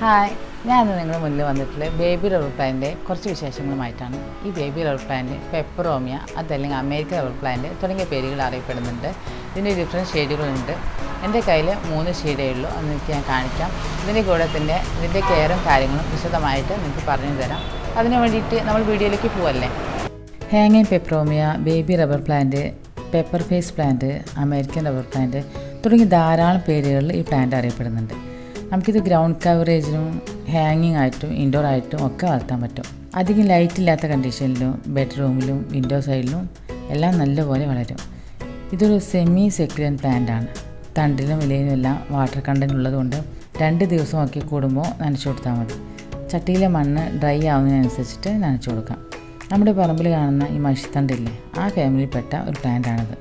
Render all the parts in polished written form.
Hi, ഞാൻ നിങ്ങളുടെ മുന്നിൽ വന്നിട്ടുള്ള ബേബി റബ്ബർ പ്ലാന്റിൻ്റെ കുറച്ച് വിശേഷങ്ങളുമായിട്ടാണ്. ഈ ബേബി റബ്ബർ പ്ലാന്റ് പെപ്പറോമിയ, അതല്ലെങ്കിൽ അമേരിക്കൻ റബ്ബർ പ്ലാന്റ് തുടങ്ങിയ പേരുകൾ അറിയപ്പെടുന്നുണ്ട്. ഇതിൻ്റെ ഡിഫറെൻറ്റ് ഷെയ്ഡുകളുണ്ട്. എൻ്റെ കയ്യിൽ 3 ഷെയ്ഡേ ഉള്ളൂ. അത് നിങ്ങൾക്ക് ഞാൻ കാണിക്കാം. ഇതിൻ്റെ കൂടെ തന്നെ ഇതിൻ്റെ കെയറും കാര്യങ്ങളും വിശദമായിട്ട് നിങ്ങൾക്ക് പറഞ്ഞു തരാം. അതിന് വേണ്ടിയിട്ട് നമ്മൾ വീഡിയോയിലേക്ക് പോവല്ലേ. ഹാങ്ങിങ് peperomia, baby rubber plant, pepper face plant, American rubber plant തുടങ്ങി ധാരാളം പേരുകളിൽ ഈ പ്ലാന്റ് അറിയപ്പെടുന്നുണ്ട്. നമുക്കിത് ഗ്രൗണ്ട് കവറേജിനും ഹാങ്ങിങ് ആയിട്ടും ഇൻഡോർ ആയിട്ടും ഒക്കെ വളർത്താൻ പറ്റും. അധികം ലൈറ്റ് ഇല്ലാത്ത കണ്ടീഷനിലും ബെഡ്റൂമിലും വിൻഡോ സൈഡിലും എല്ലാം നല്ലപോലെ വളരും. ഇതൊരു സെമി സെക്യുലന്റ് പ്ലാന്റ് ആണ്. തണ്ടിലും ഇലയിലും എല്ലാം വാട്ടർ കണ്ടന്റ് ഉള്ളതുകൊണ്ട് 2 ദിവസമൊക്കെ കൂടുമ്പോൾ നനച്ചു കൊടുത്താൽ മതി. ചട്ടിയിലെ മണ്ണ് ഡ്രൈ ആവുന്നതിനനുസരിച്ചിട്ട് നനച്ചു കൊടുക്കാം. നമ്മുടെ പറമ്പിൽ കാണുന്ന ഈ മഷിത്തണ്ടില്ലേ, ആ ഫാമിലിയിൽപ്പെട്ട ഒരു പ്ലാന്റാണിത്.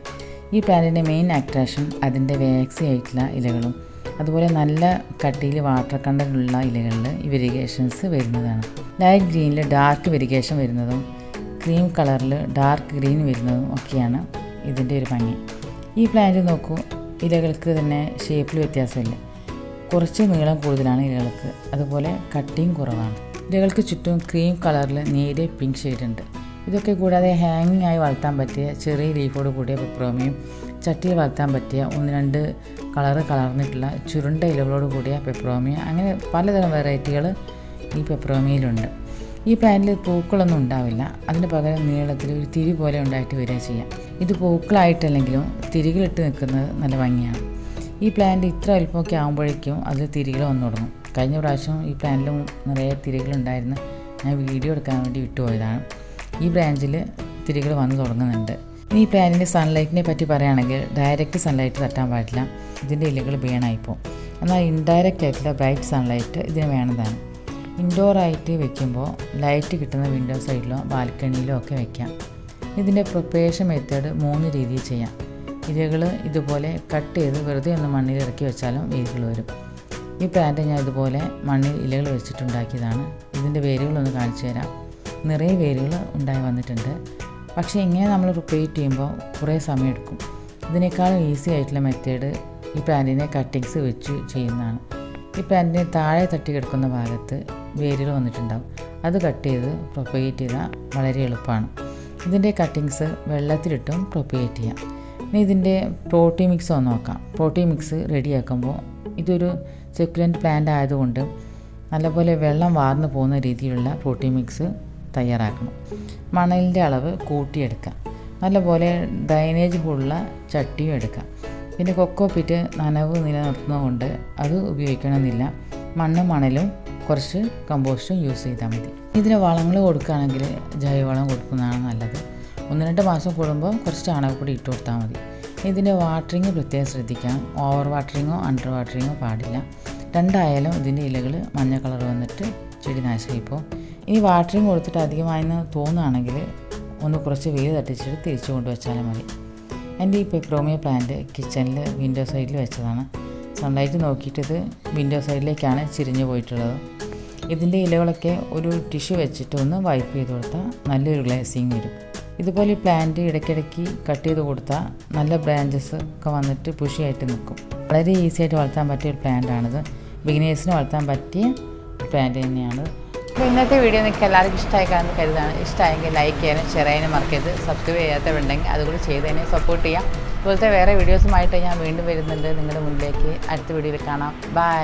ഈ പ്ലാന്റിൻ്റെ മെയിൻ അട്രാക്ഷൻ അതിൻ്റെ വാക്സി ആയിട്ടുള്ള ഇലകളും അതുപോലെ നല്ല കട്ടിയിൽ വാട്ടർ കണ്ടന്റുള്ള ഇലകളിൽ ഈ വെരിഗേഷൻസ് വരുന്നതാണ്. ലൈറ്റ് ഗ്രീനിൽ ഡാർക്ക് വെരിഗേഷൻ വരുന്നതും ക്രീം കളറിൽ ഡാർക്ക് ഗ്രീൻ വരുന്നതും ഒക്കെയാണ് ഇതിൻ്റെ ഒരു ഭംഗി. ഈ പ്ലാന്റ് നോക്കൂ, ഇലകൾക്ക് തന്നെ ഷേപ്പിൽ വ്യത്യാസമില്ല. കുറച്ച് നീളം കൂടുതലാണ് ഇലകൾക്ക്, അതുപോലെ കട്ടിയും കുറവാണ്. ഇലകൾക്ക് ചുറ്റും ക്രീം കളറിൽ നേരിയ പിങ്ക് ഷെയ്ഡ് ഉണ്ട്. ഇതൊക്കെ കൂടാതെ ഹാങ്ങിങ് ആയി വളർത്താൻ പറ്റിയ ചെറിയ ലീഫോട് കൂടിയ പെപ്പറോമിയും, ചട്ടിയിൽ വളർത്താൻ പറ്റിയ 1-2 കളർന്നിട്ടുള്ള ചുരുണ്ട ഇലകളോട് കൂടിയ പെപ്പറോമിയ, അങ്ങനെ പലതരം വെറൈറ്റികൾ ഈ പെപ്പറോമിയയിലുണ്ട്. ഈ പ്ലാന്റിൽ പൂക്കളൊന്നും ഉണ്ടാവില്ല. അതിന് പകരം നീളത്തിൽ ഒരു തിരി പോലെ ഉണ്ടായിട്ട് വരിക ചെയ്യാം. ഇത് പൂക്കളായിട്ടല്ലെങ്കിലും തിരികളിട്ട് നിൽക്കുന്നത് നല്ല ഭംഗിയാണ്. ഈ പ്ലാന്റ് ഇത്ര അല്പമൊക്കെ ആകുമ്പോഴേക്കും അതിൽ തിരികൾ വന്നു തുടങ്ങും. കഴിഞ്ഞ പ്രാവശ്യം ഈ പ്ലാന്റിൽ നിറയെ തിരികളുണ്ടായിരുന്നു. ഞാൻ വീഡിയോ എടുക്കാൻ വേണ്ടി വിട്ടുപോയതാണ്. ഈ ബ്രാഞ്ചിൽ തിരികൾ വന്നു തുടങ്ങുന്നുണ്ട്. ഇനി ഈ പ്ലാന്റിൻ്റെ സൺലൈറ്റിനെ പറ്റി പറയുകയാണെങ്കിൽ ഡയറക്റ്റ് സൺലൈറ്റ് തട്ടാൻ പാടില്ല. ഇതിൻ്റെ ഇലകൾ ബേണായിപ്പോൾ. എന്നാൽ ഇൻഡയറക്റ്റ് ആയിട്ടുള്ള ബ്രൈറ്റ് സൺലൈറ്റ് ഇതിന് വേണ്ടതാണ്. ഇൻഡോറായിട്ട് വെക്കുമ്പോൾ ലൈറ്റ് കിട്ടുന്ന വിൻഡോ സൈഡിലോ ബാൽക്കണിയിലോ ഒക്കെ വയ്ക്കാം. ഇതിൻ്റെ പ്രൊപ്പഗേഷൻ മെത്തേഡ് 3 രീതിയിൽ ചെയ്യാം. ഇലകൾ ഇതുപോലെ കട്ട് ചെയ്ത് വെറുതെ ഒന്ന് മണ്ണിൽ ഇറക്കി വെച്ചാലും വേരുകൾ വരും. ഈ പ്ലാന്റ് ഞാൻ ഇതുപോലെ മണ്ണിൽ ഇലകൾ വെച്ചിട്ടുണ്ടാക്കിയതാണ്. ഇതിൻ്റെ വേരുകളൊന്ന് കാണിച്ചു തരാം. നിറയെ വേരുകൾ ഉണ്ടായി വന്നിട്ടുണ്ട്. പക്ഷേ ഇങ്ങനെ നമ്മൾ പ്രൊപ്പഗേറ്റ് ചെയ്യുമ്പോൾ കുറേ സമയമെടുക്കും. ഇതിനേക്കാളും ഈസി ആയിട്ടുള്ള മെത്തേഡ് ഈ പ്ലാന്റിനെ കട്ടിങ്സ് വെച്ച് ചെയ്യുന്നതാണ്. ഈ പ്ലാന്റിനെ താഴെ തട്ടി കിടക്കുന്ന ഭാഗത്ത് വേരുകൾ വന്നിട്ടുണ്ടാകും. അത് കട്ട് ചെയ്ത് പ്രൊപ്പഗേറ്റ് ചെയ്താൽ വളരെ എളുപ്പമാണ്. ഇതിൻ്റെ കട്ടിങ്സ് വെള്ളത്തിലിട്ടും പ്രൊപ്പഗേറ്റ് ചെയ്യാം. ഇനി ഇതിൻ്റെ പ്രോട്ടീൻ മിക്സ് ഒന്ന് നോക്കാം. പ്രോട്ടീൻ മിക്സ് റെഡിയാക്കുമ്പോൾ ഇതൊരു സെക്യുലന്റ് പ്ലാന്റ് ആയതുകൊണ്ട് നല്ലപോലെ വെള്ളം വാർന്നു പോകുന്ന രീതിയിലുള്ള പ്രോട്ടീൻ മിക്സ് തയ്യാറാക്കണം. മണലിൻ്റെ അളവ് കൂട്ടിയെടുക്കാം. നല്ലപോലെ ഡ്രൈനേജ് ഉള്ള ചട്ടിയും എടുക്കാം. പിന്നെ കൊക്കോ പിറ്റ് നനവ് നിലനിർത്തുന്നതുകൊണ്ട് അത് ഉപയോഗിക്കണമെന്നില്ല. മണലും കുറച്ച് കമ്പോസ്റ്റും യൂസ് ചെയ്താൽ മതി. ഇതിന് വളങ്ങൾ കൊടുക്കുകയാണെങ്കിൽ ജൈവവളം കൊടുക്കുന്നതാണ് നല്ലത്. 1-2 മാസം കൂടുമ്പോൾ കുറച്ച് ചാണകപ്പൊടി ഇട്ട് കൊടുത്താൽ മതി. ഇതിൻ്റെ വാട്ടറിങ് പ്രത്യേകം ശ്രദ്ധിക്കാം. ഓവർ വാട്ടറിങ്ങോ അണ്ടർ വാട്ടറിങ്ങോ പാടില്ല. രണ്ടായാലും ഇതിൻ്റെ ഇലകൾ മഞ്ഞ കളർ വന്നിട്ട് ചെടി നാശമായിപ്പോൾ. ഇനി വാട്ടറിങ് കൊടുത്തിട്ട് അധികമായെന്ന് തോന്നുകയാണെങ്കിൽ ഒന്ന് കുറച്ച് വെയിൽ തട്ടിച്ചിട്ട് തിരിച്ചു കൊണ്ടുവച്ചാലും മതി. എൻ്റെ ഈ പെപ്പറോമിയ പ്ലാന്റ് കിച്ചണിൽ വിൻഡോ സൈഡിൽ വെച്ചതാണ്. സൺലൈറ്റ് നോക്കിയിട്ട് ഇത് വിൻഡോ സൈഡിലേക്കാണ് ചിരിഞ്ഞു പോയിട്ടുള്ളത്. ഇതിൻ്റെ ഇലകളൊക്കെ ഒരു ടിഷ്യൂ വെച്ചിട്ട് ഒന്ന് വൈപ്പ് ചെയ്ത് കൊടുത്താൽ നല്ലൊരു ഗ്ലേസിങ് വരും. ഇതുപോലെ ഈ പ്ലാന്റ് ഇടയ്ക്കിടയ്ക്ക് കട്ട് ചെയ്ത് കൊടുത്താൽ നല്ല ബ്രാഞ്ചസ് ഒക്കെ വന്നിട്ട് പുഷിയായിട്ട് നിൽക്കും. വളരെ ഈസി ആയിട്ട് വളർത്താൻ പറ്റിയ ഒരു പ്ലാന്റാണിത്. ബിഗിനേഴ്സിന് വളർത്താൻ പറ്റിയ പ്ലാന്റ് തന്നെയാണ്. അപ്പോൾ ഇന്നത്തെ വീഡിയോ നിങ്ങൾക്ക് എല്ലാവർക്കും ഇഷ്ടമായി കാണുന്ന കരുതാണ്. ഇഷ്ടമായെങ്കിൽ ലൈക്ക് ചെയ്യാനും ഷെയർ ചെയ്യാനും മറക്കരുത്. സബ്സ്ക്രൈബ് ചെയ്യാത്തവരുണ്ടെങ്കിൽ അതുകൂടി ചെയ്ത് തന്നെ സപ്പോർട്ട് ചെയ്യാം. ഇതുപോലത്തെ വേറെ വീഡിയോസുമായിട്ട് ഞാൻ വീണ്ടും വരുന്നുണ്ട് നിങ്ങളുടെ മുന്നിലേക്ക്. അടുത്ത വീഡിയോയിൽ കാണാം. ബൈ.